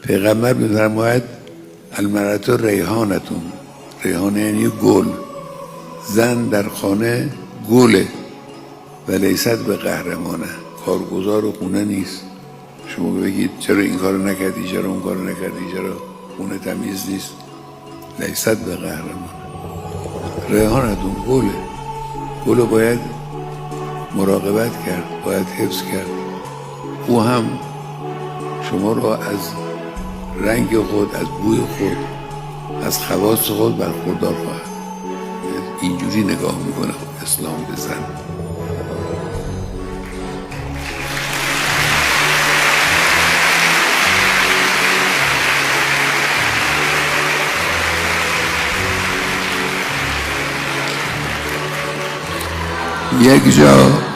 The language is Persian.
پیغمبر می‌فرماید المرأة ریحانتون، ریحانه یعنی گل، زن در خانه گله و لیست به قهرمانه، کارگزار و خونه نیست. شما بگید چرا این کارو نکردی، چرا اون کارو نکردی، چرا خونه تمیز نیست، لیست به قهرمانه. ریحانتون گله، گلو باید مراقبت کرد، باید حفظ کرد. او هم شما را از رنگ خود، از بوی خود، از خواص خود برخوردار خواهد. اینجوری نگاه میکنه اسلام به زن. یک جا